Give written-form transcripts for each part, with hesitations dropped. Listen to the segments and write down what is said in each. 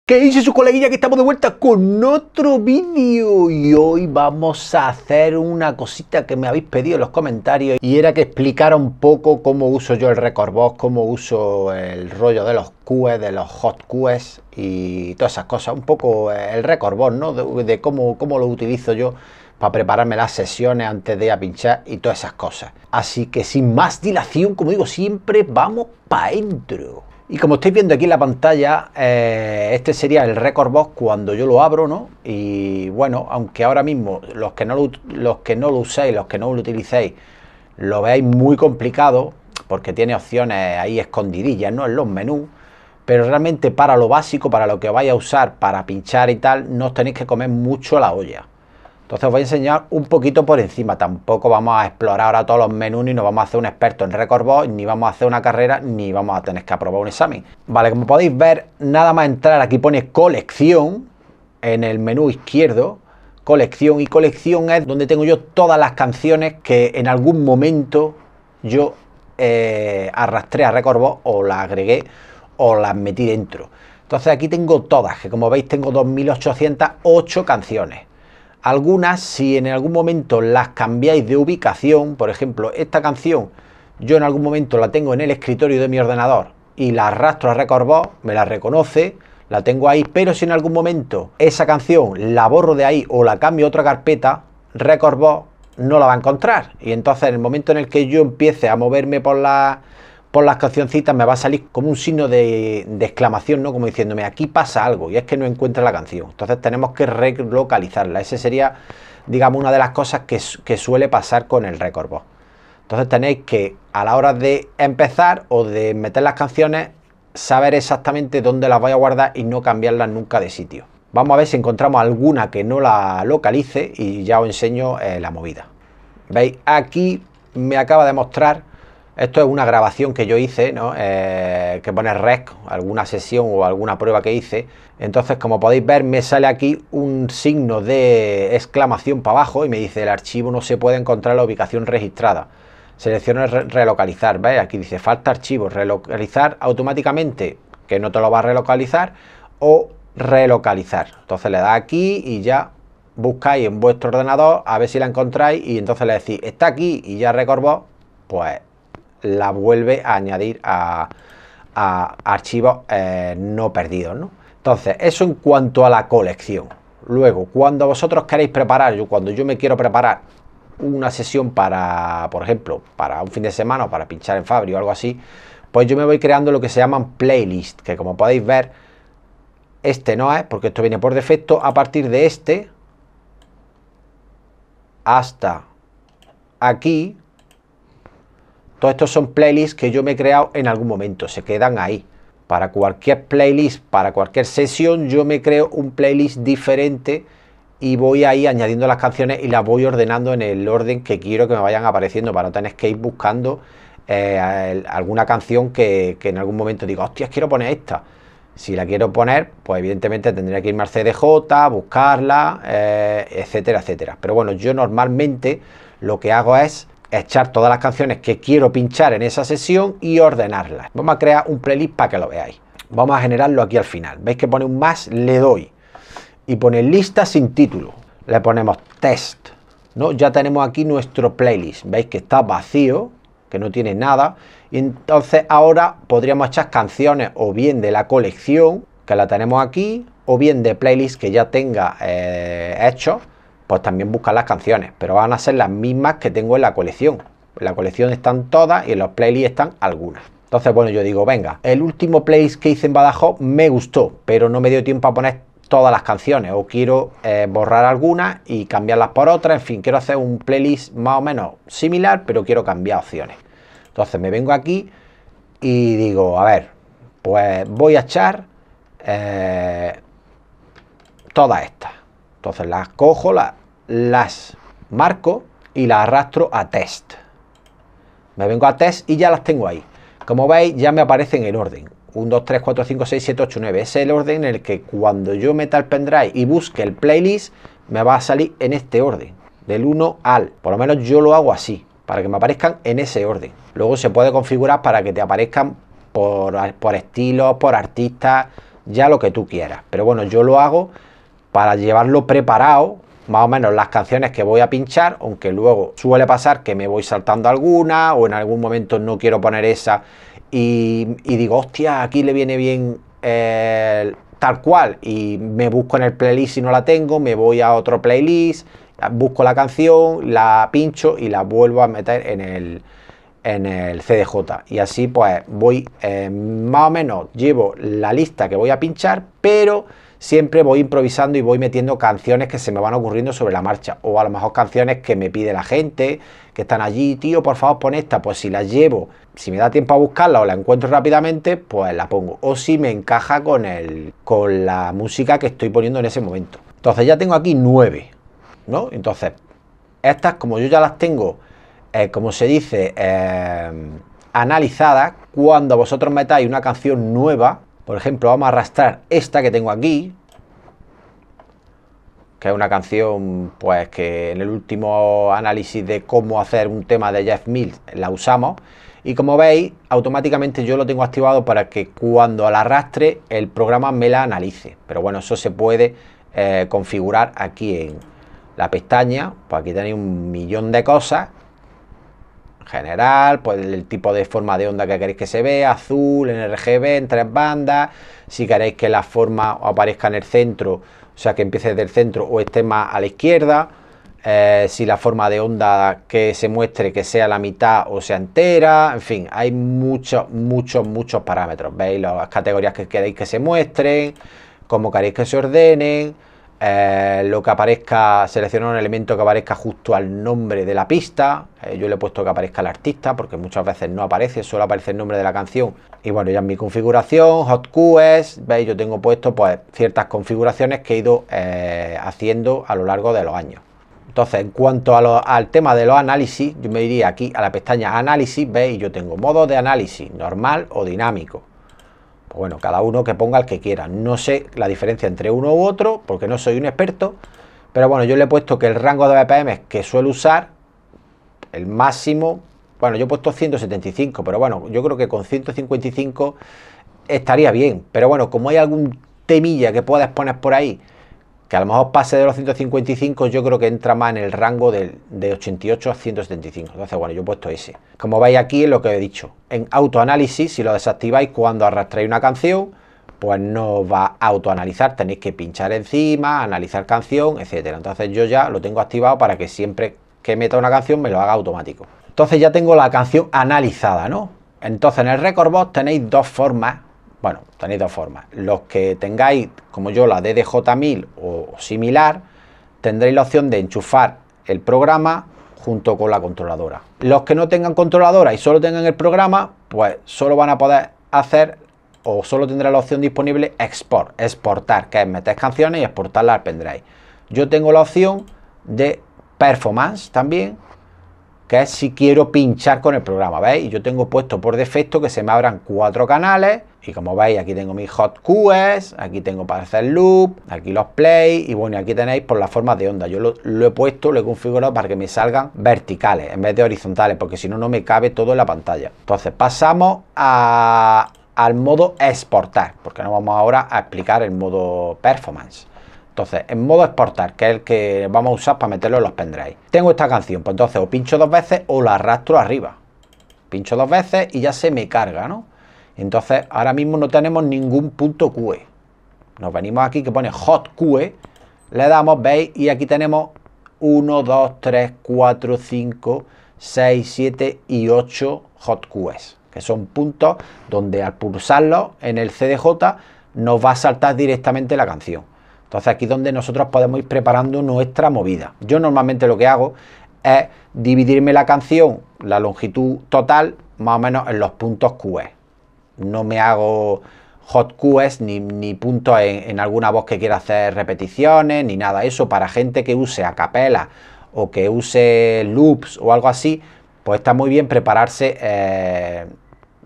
¿Qué dice su coleguilla? Que estamos de vuelta con otro vídeo y hoy vamos a hacer una cosita que me habéis pedido en los comentarios y era que explicara un poco cómo uso yo el Rekordbox, cómo uso el rollo de los QEs, de los hot QEs y todas esas cosas, un poco el Rekordbox, ¿no? De cómo lo utilizo yo para prepararme las sesiones antes de ir a pinchar y todas esas cosas. Así que sin más dilación, como digo siempre, vamos para adentro. Y como estáis viendo aquí en la pantalla, este sería el Rekordbox cuando yo lo abro, ¿no? Y bueno, aunque ahora mismo los que no lo uséis, los que no lo utilicéis, lo veáis muy complicado, porque tiene opciones ahí escondidillas, ¿no? En los menús, pero realmente para lo básico, para lo que vais a usar, para pinchar y tal, no os tenéis que comer mucho la olla. Entonces os voy a enseñar un poquito por encima, tampoco vamos a explorar ahora todos los menús, ni nos vamos a hacer un experto en Rekordbox, ni vamos a hacer una carrera, ni vamos a tener que aprobar un examen. Vale, como podéis ver, nada más entrar aquí pone colección, en el menú izquierdo, colección, y colección es donde tengo yo todas las canciones que en algún momento yo arrastré a Rekordbox o las agregué o las metí dentro. Entonces aquí tengo todas, que como veis tengo 2808 canciones. Algunas, si en algún momento las cambiáis de ubicación, por ejemplo, esta canción yo en algún momento la tengo en el escritorio de mi ordenador y la arrastro a Rekordbox, me la reconoce, la tengo ahí, pero si en algún momento esa canción la borro de ahí o la cambio a otra carpeta, Rekordbox no la va a encontrar. Y entonces en el momento en el que yo empiece a moverme por las cancioncitas me va a salir como un signo de exclamación, ¿no? Como diciéndome, aquí pasa algo, y es que no encuentra la canción. Entonces tenemos que relocalizarla. Esa sería, digamos, una de las cosas que suele pasar con el Rekordbox. Entonces tenéis que, a la hora de empezar o de meter las canciones, saber exactamente dónde las vais a guardar y no cambiarlas nunca de sitio. Vamos a ver si encontramos alguna que no la localice y ya os enseño la movida. ¿Veis? Aquí me acaba de mostrar. Esto es una grabación que yo hice, ¿no? Que pone rec, alguna sesión o alguna prueba que hice. Entonces, como podéis ver, me sale aquí un signo de exclamación para abajo y me dice el archivo no se puede encontrar la ubicación registrada. Selecciono relocalizar, ¿veis? Aquí dice falta archivo, relocalizar automáticamente, que no te lo va a relocalizar, o relocalizar. Entonces le das aquí y ya buscáis en vuestro ordenador a ver si la encontráis y entonces le decís está aquí y ya Rekordbox, pues la vuelve a añadir a archivos no perdidos, ¿no? Entonces, eso en cuanto a la colección. Luego, cuando vosotros queréis preparar, cuando yo me quiero preparar una sesión para, por ejemplo, para un fin de semana o para pinchar en Fabri o algo así, pues yo me voy creando lo que se llaman playlists, que como podéis ver, este no es, porque esto viene por defecto, a partir de este hasta aquí. Todos estos son playlists que yo me he creado en algún momento, se quedan ahí. Para cualquier playlist, para cualquier sesión, yo me creo un playlist diferente y voy ahí añadiendo las canciones y las voy ordenando en el orden que quiero que me vayan apareciendo para no tener que ir buscando alguna canción que en algún momento digo, hostias, quiero poner esta. Si la quiero poner, pues evidentemente tendría que irme al CDJ, buscarla, etcétera, etcétera. Pero bueno, yo normalmente lo que hago es echar todas las canciones que quiero pinchar en esa sesión y ordenarlas. Vamos a crear un playlist para que lo veáis. Vamos a generarlo aquí al final. ¿Veis que pone un más? Le doy. Y pone lista sin título. Le ponemos test, ¿no? Ya tenemos aquí nuestro playlist. ¿Veis que está vacío? Que no tiene nada. Y entonces ahora podríamos echar canciones o bien de la colección, que la tenemos aquí, o bien de playlist que ya tenga hecho. Pues también buscar las canciones, pero van a ser las mismas que tengo en la colección. En la colección están todas y en los playlists están algunas. Entonces, bueno, yo digo, venga, el último playlist que hice en Badajoz me gustó, pero no me dio tiempo a poner todas las canciones, o quiero borrar algunas y cambiarlas por otras, en fin, quiero hacer un playlist más o menos similar, pero quiero cambiar opciones. Entonces me vengo aquí y digo, a ver, pues voy a echar todas estas. Entonces las cojo, las marco y las arrastro a test. Me vengo a test y ya las tengo ahí. Como veis, ya me aparecen en orden. 1, 2, 3, 4, 5, 6, 7, 8, 9. Ese es el orden en el que cuando yo meta el pendrive y busque el playlist, me va a salir en este orden. Del 1 al. Por lo menos yo lo hago así, para que me aparezcan en ese orden. Luego se puede configurar para que te aparezcan por estilos, por artistas, ya lo que tú quieras. Pero bueno, yo lo hago para llevarlo preparado, más o menos las canciones que voy a pinchar, aunque luego suele pasar que me voy saltando alguna o en algún momento no quiero poner esa y digo, hostia, aquí le viene bien tal cual, y me busco en el playlist si no la tengo, me voy a otro playlist, busco la canción, la pincho y la vuelvo a meter en el CDJ, y así pues voy más o menos llevo la lista que voy a pinchar, pero siempre voy improvisando y voy metiendo canciones que se me van ocurriendo sobre la marcha, o a lo mejor canciones que me pide la gente, que están allí, tío, por favor pon esta, pues si las llevo, si me da tiempo a buscarla o la encuentro rápidamente, pues la pongo, o si me encaja con la música que estoy poniendo en ese momento. Entonces ya tengo aquí 9, ¿no? Entonces, estas, como yo ya las tengo, como se dice, analizadas, cuando vosotros metáis una canción nueva, por ejemplo, vamos a arrastrar esta que tengo aquí, que es una canción pues que en el último análisis de cómo hacer un tema de Jeff Mills la usamos, y como veis automáticamente yo lo tengo activado para que cuando la arrastre el programa me la analice. Pero bueno, eso se puede configurar aquí en la pestaña. Pues aquí tenéis un millón de cosas. General, pues el tipo de forma de onda que queréis que se vea, azul, en RGB, en 3 bandas, si queréis que la forma aparezca en el centro, o sea que empiece desde el centro o esté más a la izquierda, si la forma de onda que se muestre que sea la mitad o sea entera, en fin, hay muchos parámetros, veis las categorías que queréis que se muestren, cómo queréis que se ordenen, lo que aparezca, seleccionar un elemento que aparezca justo al nombre de la pista. Yo le he puesto que aparezca el artista porque muchas veces no aparece, solo aparece el nombre de la canción. Y bueno, ya en mi configuración, HotQuest, veis, yo tengo puesto pues ciertas configuraciones que he ido haciendo a lo largo de los años. Entonces, en cuanto al tema de los análisis, yo me iría aquí a la pestaña análisis, veis, yo tengo modo de análisis, normal o dinámico. Pues bueno, cada uno que ponga el que quiera. No sé la diferencia entre uno u otro, porque no soy un experto, pero bueno, yo le he puesto que el rango de BPM que suelo usar, el máximo, bueno, yo he puesto 175, pero bueno, yo creo que con 155 estaría bien. Pero bueno, como hay algún temilla que puedas poner por ahí, que a lo mejor pase de los 155, yo creo que entra más en el rango de 88 a 175. Entonces, bueno, yo he puesto ese. Como veis aquí es lo que he dicho. En autoanálisis, si lo desactiváis cuando arrastréis una canción, pues no va a autoanalizar. Tenéis que pinchar encima, analizar canción, etcétera. Entonces yo ya lo tengo activado para que siempre que meta una canción me lo haga automático. Entonces ya tengo la canción analizada, ¿no? Entonces en el Rekordbox tenéis dos formas. Bueno, tenéis dos formas. Los que tengáis, como yo, la DDJ1000 o similar, tendréis la opción de enchufar el programa junto con la controladora. Los que no tengan controladora y solo tengan el programa, pues solo van a poder hacer, o solo tendrá la opción disponible exportar, que es meter canciones y exportarlas al pendrive. Yo tengo la opción de performance también, que es si quiero pinchar con el programa, ¿veis? Y yo tengo puesto por defecto que se me abran 4 canales, y como veis aquí tengo mi HotQuest, aquí tengo para hacer loop, aquí los play, y bueno, aquí tenéis por las formas de onda. Yo lo he puesto, lo he configurado para que me salgan verticales en vez de horizontales, porque si no, no me cabe todo en la pantalla. Entonces pasamos al modo exportar, porque no vamos ahora a explicar el modo performance. Entonces, en modo exportar, que es el que vamos a usar para meterlo en los pendrive. Tengo esta canción, pues entonces o pincho 2 veces o la arrastro arriba. Pincho 2 veces y ya se me carga, ¿no? Entonces, ahora mismo no tenemos ningún punto QE. Nos venimos aquí que pone Hot QE, le damos, veis, y aquí tenemos 1, 2, 3, 4, 5, 6, 7 y 8 Hot QEs, que son puntos donde al pulsarlos en el CDJ nos va a saltar directamente la canción. Entonces aquí es donde nosotros podemos ir preparando nuestra movida. Yo normalmente lo que hago es dividirme la canción, la longitud total, más o menos en los puntos QE. No me hago hot QEs ni puntos en alguna voz que quiera hacer repeticiones, ni nada. Eso para gente que use a capela o que use loops o algo así, pues está muy bien prepararse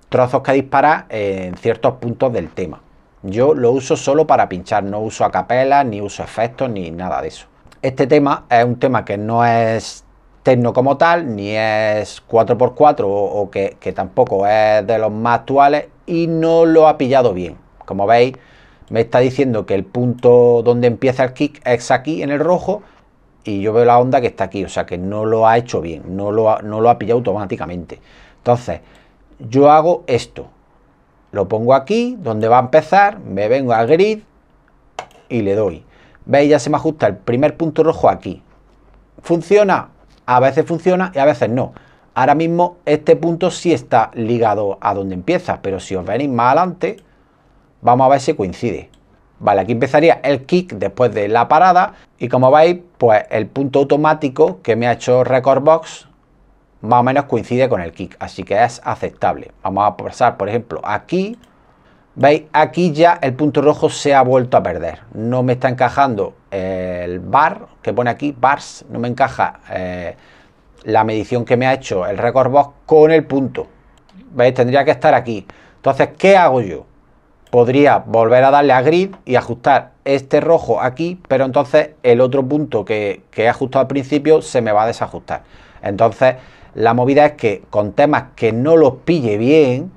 trozos que disparar en ciertos puntos del tema. Yo lo uso solo para pinchar, no uso a capela, ni uso efectos, ni nada de eso. Este tema es un tema que no es techno como tal, ni es 4x4 o que tampoco es de los más actuales y no lo ha pillado bien. Como veis, me está diciendo que el punto donde empieza el kick es aquí en el rojo y yo veo la onda que está aquí, o sea que no lo ha hecho bien, no lo ha pillado automáticamente. Entonces yo hago esto, lo pongo aquí donde va a empezar, me vengo a grid y le doy. ¿Veis? Ya se me ajusta el primer punto rojo aquí. ¿Funciona? A veces funciona y a veces no. Ahora mismo este punto sí está ligado a donde empieza, pero si os venís más adelante, vamos a ver si coincide. Vale, aquí empezaría el kick después de la parada y como veis, pues el punto automático que me ha hecho Rekordbox más o menos coincide con el kick, así que es aceptable. Vamos a pasar, por ejemplo, aquí. ¿Veis? Aquí ya el punto rojo se ha vuelto a perder. No me está encajando el bar que pone aquí, bars, no me encaja la medición que me ha hecho el Rekordbox con el punto. ¿Veis? Tendría que estar aquí. Entonces, ¿qué hago yo? Podría volver a darle a grid y ajustar este rojo aquí, pero entonces el otro punto que he ajustado al principio se me va a desajustar. Entonces, la movida es que con temas que no los pille bien,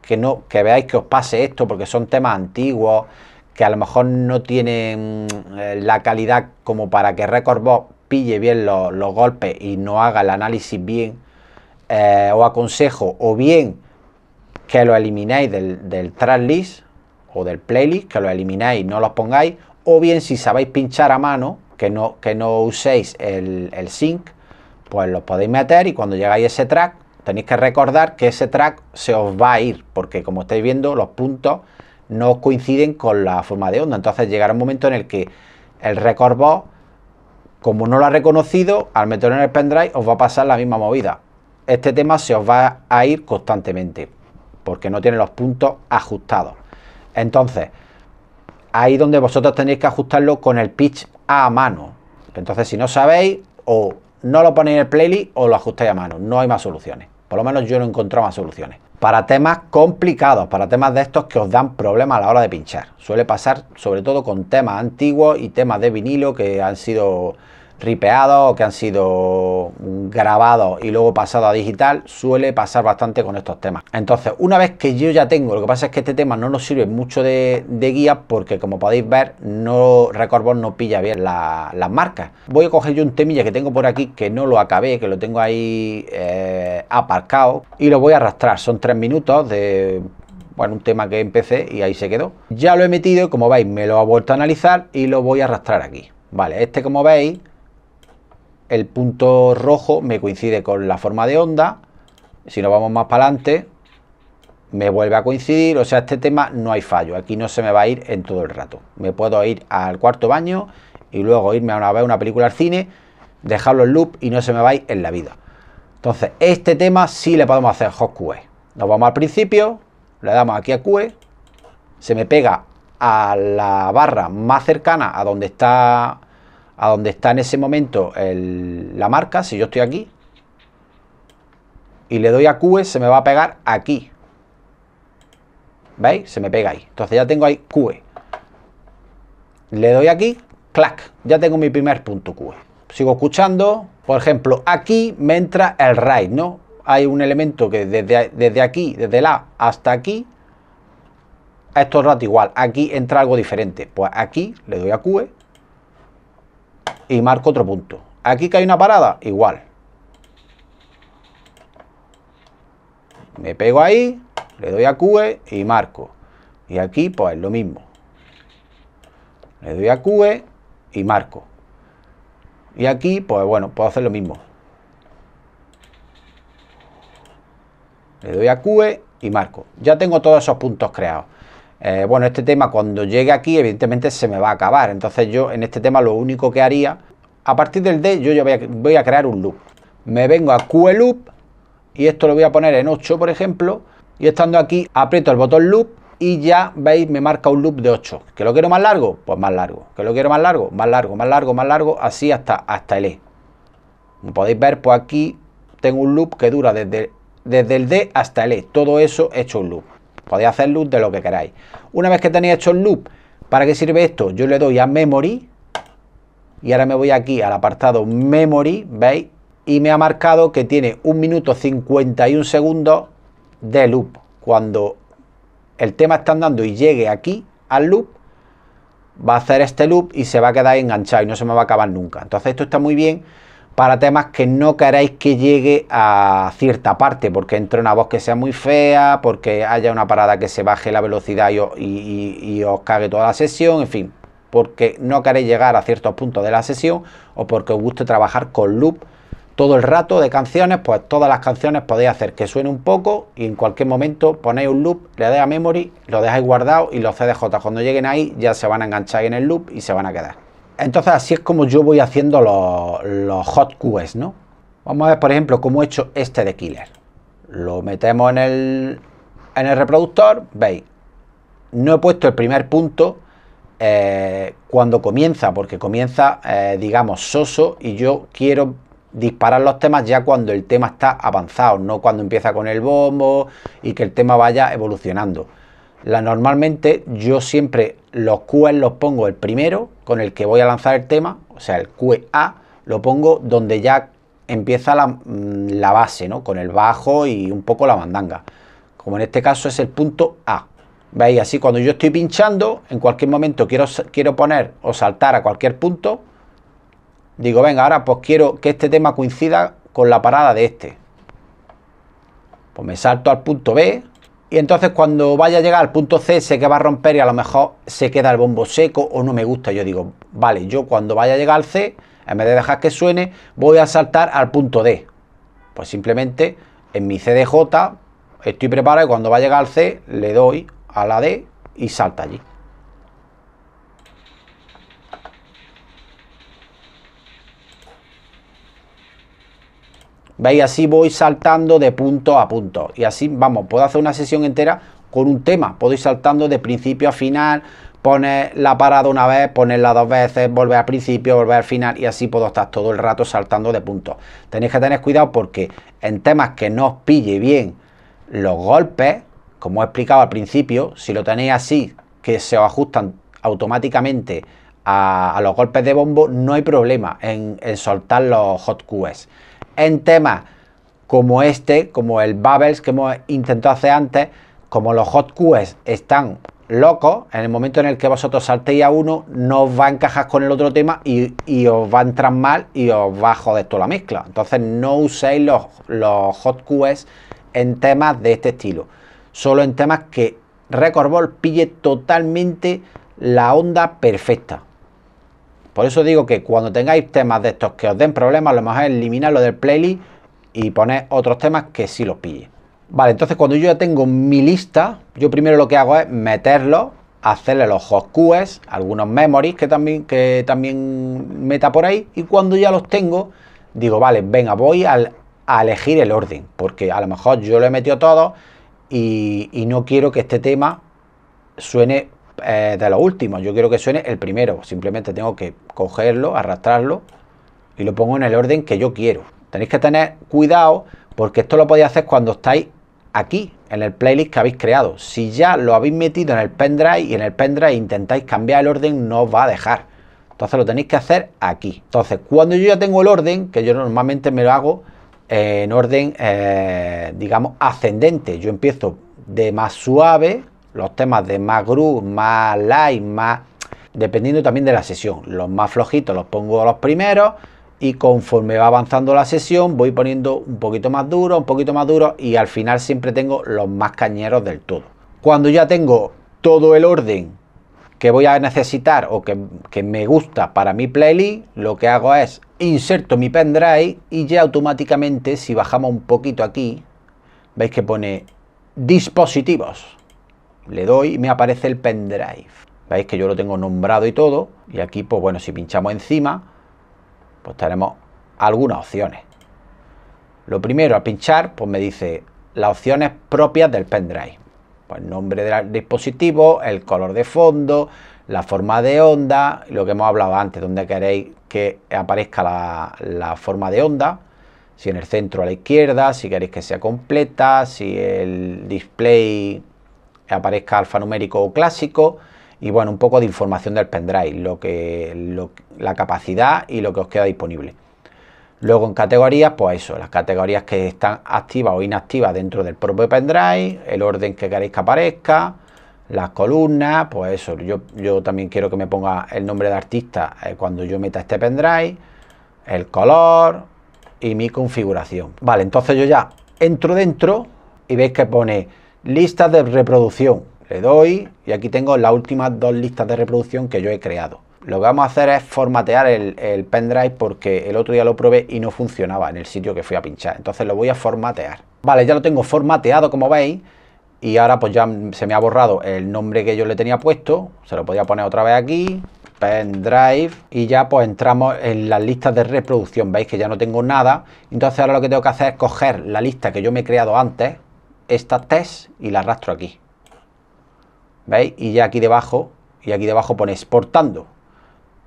que veáis que os pase esto, porque son temas antiguos, que a lo mejor no tienen la calidad como para que Rekordbox pille bien los golpes y no haga el análisis bien, os aconsejo o bien que lo eliminéis del tracklist o del playlist, que lo eliminéis y no los pongáis, o bien si sabéis pinchar a mano, que no uséis el sync, pues los podéis meter y cuando llegáis a ese track, tenéis que recordar que ese track se os va a ir, porque como estáis viendo, los puntos no coinciden con la forma de onda. Entonces llegará un momento en el que el Rekordbox, como no lo ha reconocido, al meterlo en el pendrive, os va a pasar la misma movida. Este tema se os va a ir constantemente, porque no tiene los puntos ajustados. Entonces, ahí donde vosotros tenéis que ajustarlo con el pitch a mano. Entonces, si no sabéis, o no lo ponéis en el playlist o lo ajustáis a mano. No hay más soluciones. Por lo menos yo no he encontrado más soluciones. Para temas complicados, para temas de estos que os dan problemas a la hora de pinchar. Suele pasar sobre todo con temas antiguos y temas de vinilo que han sido ripeados o que han sido grabados y luego pasados a digital. Suele pasar bastante con estos temas. Entonces, una vez que yo ya tengo, lo que pasa es que este tema no nos sirve mucho de guía porque, como podéis ver, Rekordbox no pilla bien las marcas. Voy a coger yo un temilla que tengo por aquí que no lo acabé, que lo tengo ahí aparcado y lo voy a arrastrar. Son 3 minutos de... bueno, un tema que empecé y ahí se quedó. Ya lo he metido y como veis me lo ha vuelto a analizar y lo voy a arrastrar aquí. Vale, este como veis, el punto rojo me coincide con la forma de onda. Si nos vamos más para adelante, me vuelve a coincidir. O sea, este tema no hay fallo. Aquí no se me va a ir en todo el rato. Me puedo ir al cuarto baño y luego irme a ver una película al cine, dejarlo en loop y no se me va a ir en la vida. Entonces, este tema sí le podemos hacer hot QE. Nos vamos al principio, le damos aquí a QE, se me pega a la barra más cercana a donde está en ese momento la marca. Si yo estoy aquí y le doy a QE, se me va a pegar aquí. ¿Veis? Se me pega ahí. Entonces ya tengo ahí QE. Le doy aquí, clac, ya tengo mi primer punto QE. Sigo escuchando. Por ejemplo, aquí me entra el ride, ¿no? Hay un elemento que desde aquí, desde la hasta aquí, es todo el rato igual. Aquí entra algo diferente. Pues aquí le doy a QE y marco otro punto. Aquí que hay una parada, igual. Me pego ahí, le doy a QE y marco. Y aquí pues lo mismo. Le doy a QE y marco. Y aquí pues bueno, puedo hacer lo mismo. Le doy a QE y marco. Ya tengo todos esos puntos creados. Bueno, este tema cuando llegue aquí evidentemente se me va a acabar. Entonces yo en este tema lo único que haría, a partir del D yo ya voy a crear un loop. Me vengo a QE loop y esto lo voy a poner en 8, por ejemplo. Y estando aquí aprieto el botón loop y ya veis me marca un loop de 8. ¿Que lo quiero más largo? Pues más largo. ¿Que lo quiero más largo? Más largo, más largo, más largo. Así hasta el E. Como podéis ver, pues aquí tengo un loop que dura desde el D hasta el E. Todo eso hecho un loop. Podéis hacer loop de lo que queráis. Una vez que tenéis hecho el loop, ¿para qué sirve esto? Yo le doy a memory y ahora me voy aquí al apartado memory, ¿veis? Y me ha marcado que tiene 1 minuto 51 segundos de loop. Cuando el tema está andando y llegue aquí al loop, va a hacer este loop y se va a quedar enganchado y no se me va a acabar nunca. Entonces esto está muy bien para temas que no queráis que llegue a cierta parte, porque entre una voz que sea muy fea, porque haya una parada que se baje la velocidad y os cague toda la sesión, en fin, porque no queréis llegar a ciertos puntos de la sesión o porque os guste trabajar con loop todo el rato de canciones. Pues todas las canciones podéis hacer que suene un poco y en cualquier momento ponéis un loop, le dais a memory, lo dejáis guardado y los CDJ cuando lleguen ahí ya se van a enganchar en el loop y se van a quedar. Entonces así es como yo voy haciendo los hot cues, ¿no? Vamos a ver, por ejemplo, cómo he hecho este de Killer. Lo metemos en el reproductor, veis, no he puesto el primer punto cuando comienza, porque comienza, digamos, soso, y yo quiero disparar los temas ya cuando el tema está avanzado, no cuando empieza con el bombo y que el tema vaya evolucionando. Normalmente yo siempre los QE los pongo el primero con el que voy a lanzar el tema, o sea, el QA lo pongo donde ya empieza la base, ¿no? Con el bajo y un poco la mandanga, como en este caso es el punto A. ¿Veis? Así cuando yo estoy pinchando, en cualquier momento quiero poner o saltar a cualquier punto, digo, venga, ahora pues quiero que este tema coincida con la parada de este. Pues me salto al punto B y entonces cuando vaya a llegar al punto C sé que va a romper y a lo mejor se queda el bombo seco o no me gusta. Yo digo, vale, yo cuando vaya a llegar al C, en vez de dejar que suene, voy a saltar al punto D. Pues simplemente en mi CDJ estoy preparado y cuando va a llegar al C le doy a la D y salta allí. ¿Veis? Así voy saltando de punto a punto. Y así, vamos, puedo hacer una sesión entera con un tema. Puedo ir saltando de principio a final, poner la parada una vez, ponerla dos veces, volver al principio, volver al final. Y así puedo estar todo el rato saltando de puntos. Tenéis que tener cuidado porque en temas que no os pille bien los golpes, como he explicado al principio, si lo tenéis así, que se os ajustan automáticamente a los golpes de bombo, no hay problema en soltar los hot cues. En temas como este, como el Bubbles que hemos intentado hacer antes, como los hot cues están locos, en el momento en el que vosotros saltéis a uno, no os va a encajar con el otro tema y os va a entrar mal y os va a joder toda la mezcla. Entonces no uséis los hot cues en temas de este estilo, solo en temas que Record Ball pille totalmente la onda perfecta. Por eso digo que cuando tengáis temas de estos que os den problemas, lo mejor es eliminarlo del playlist y poner otros temas que sí los pille. Vale, entonces cuando yo ya tengo mi lista, yo primero lo que hago es meterlos, hacerle los hot cues, algunos memories que también meta por ahí, y cuando ya los tengo, digo, vale, venga, voy a elegir el orden, porque a lo mejor yo lo he metido todo y no quiero que este tema suene de los últimos, yo quiero que suene el primero. Simplemente tengo que cogerlo, arrastrarlo y lo pongo en el orden que yo quiero. Tenéis que tener cuidado porque esto lo podéis hacer cuando estáis aquí en el playlist que habéis creado. Si ya lo habéis metido en el pendrive y en el pendrive intentáis cambiar el orden, no os va a dejar. Entonces lo tenéis que hacer aquí. Entonces cuando yo ya tengo el orden, que yo normalmente me lo hago en orden digamos ascendente, yo empiezo de más suave, los temas de más groove, más light, más, dependiendo también de la sesión. Los más flojitos los pongo los primeros y conforme va avanzando la sesión voy poniendo un poquito más duro y al final siempre tengo los más cañeros del todo. Cuando ya tengo todo el orden que voy a necesitar o que me gusta para mi playlist, lo que hago es inserto mi pendrive y ya automáticamente, si bajamos un poquito aquí, veis que pone dispositivos. Le doy y me aparece el pendrive. Veis que yo lo tengo nombrado y todo. Y aquí, pues bueno, si pinchamos encima, pues tenemos algunas opciones. Lo primero, al pinchar, pues me dice las opciones propias del pendrive. Pues nombre del dispositivo, el color de fondo, la forma de onda, lo que hemos hablado antes, donde queréis que aparezca la forma de onda. Si en el centro a la izquierda, si queréis que sea completa, si el display aparezca alfanumérico o clásico, y bueno, un poco de información del pendrive, la capacidad y lo que os queda disponible. Luego en categorías, pues eso, las categorías que están activas o inactivas dentro del propio pendrive, el orden que queréis que aparezca, las columnas, pues eso, yo también quiero que me ponga el nombre de artista cuando yo meta este pendrive, el color y mi configuración. Vale, entonces yo ya entro dentro y veis que pone listas de reproducción. Le doy y aquí tengo las últimas 2 listas de reproducción que yo he creado. Lo que vamos a hacer es formatear el pendrive porque el otro día lo probé y no funcionaba en el sitio que fui a pinchar. Entonces lo voy a formatear. Vale, ya lo tengo formateado, como veis. Y ahora pues ya se me ha borrado el nombre que yo le tenía puesto. Se lo podía poner otra vez aquí. Pendrive. Y ya pues entramos en las listas de reproducción. Veis que ya no tengo nada. Entonces ahora lo que tengo que hacer es coger la lista que yo me he creado antes. Esta test y la arrastro aquí. ¿Veis? Y ya aquí debajo pone exportando.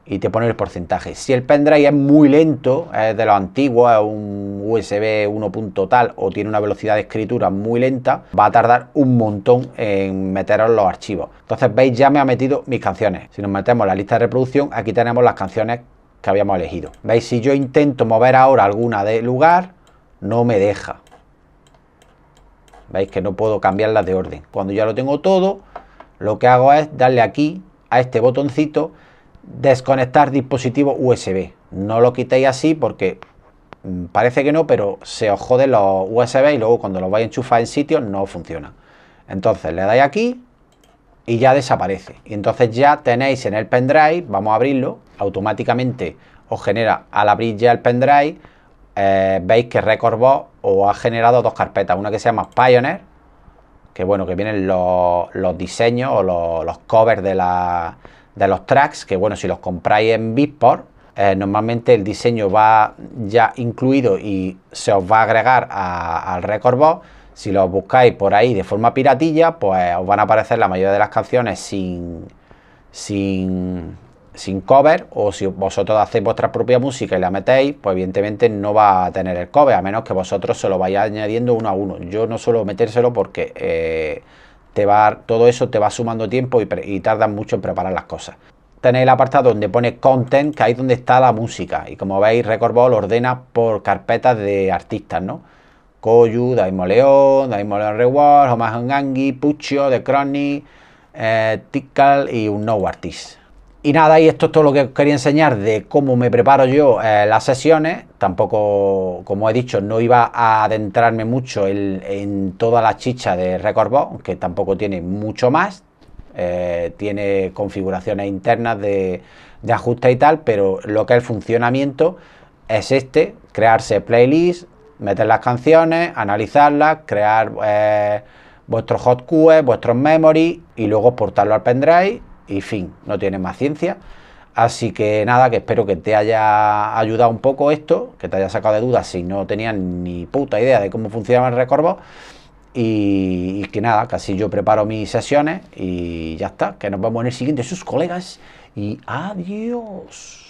Y te pone el porcentaje. Si el pendrive es muy lento, es de los antiguos, es un USB 1. Tal o tiene una velocidad de escritura muy lenta, va a tardar un montón en meteros los archivos. Entonces veis, ya me ha metido mis canciones. Si nos metemos en la lista de reproducción, aquí tenemos las canciones que habíamos elegido. Veis, si yo intento mover ahora alguna de lugar, no me deja. Veis que no puedo cambiarlas de orden. Cuando ya lo tengo todo, lo que hago es darle aquí a este botoncito, desconectar dispositivo USB. No lo quitéis así porque parece que no, pero se os joden los USB y luego cuando los vais a enchufar en sitios no funciona. Entonces le dais aquí y ya desaparece. Y entonces ya tenéis en el pendrive, vamos a abrirlo, automáticamente os genera, al abrir ya el pendrive, veis que Rekordbox os ha generado 2 carpetas. Una que se llama Pioneer, que bueno, que vienen los diseños o los covers de los tracks, que bueno, si los compráis en Beatport, normalmente el diseño va ya incluido y se os va a agregar al Rekordbox. Si los buscáis por ahí de forma piratilla, pues os van a aparecer la mayoría de las canciones sin cover, o si vosotros hacéis vuestra propia música y la metéis, pues evidentemente no va a tener el cover, a menos que vosotros se lo vayáis añadiendo uno a uno. Yo no suelo metérselo porque todo eso te va sumando tiempo y tardan mucho en preparar las cosas. Tenéis el apartado donde pone Content, que ahí es donde está la música, y como veis Rekordbox lo ordena por carpetas de artistas, ¿no? Koyu, Daimo León Reward, Homahan Gangi, Puccio, The Chronic, Tikal y un No Artist. Y nada, y esto es todo lo que os quería enseñar de cómo me preparo yo las sesiones. Tampoco, como he dicho, no iba a adentrarme mucho en toda la chicha de Rekordbox, aunque tampoco tiene mucho más. Tiene configuraciones internas de ajuste y tal, pero lo que es el funcionamiento es crearse playlists, meter las canciones, analizarlas, crear vuestros hot keys, vuestros memory y luego exportarlo al pendrive y fin, no tiene más ciencia. Así que nada, que espero que te haya ayudado un poco esto, que te haya sacado de dudas si no tenías ni puta idea de cómo funcionaba el Rekordbox. Y que nada, que así yo preparo mis sesiones y ya está, que nos vemos en el siguiente, sus colegas, y adiós.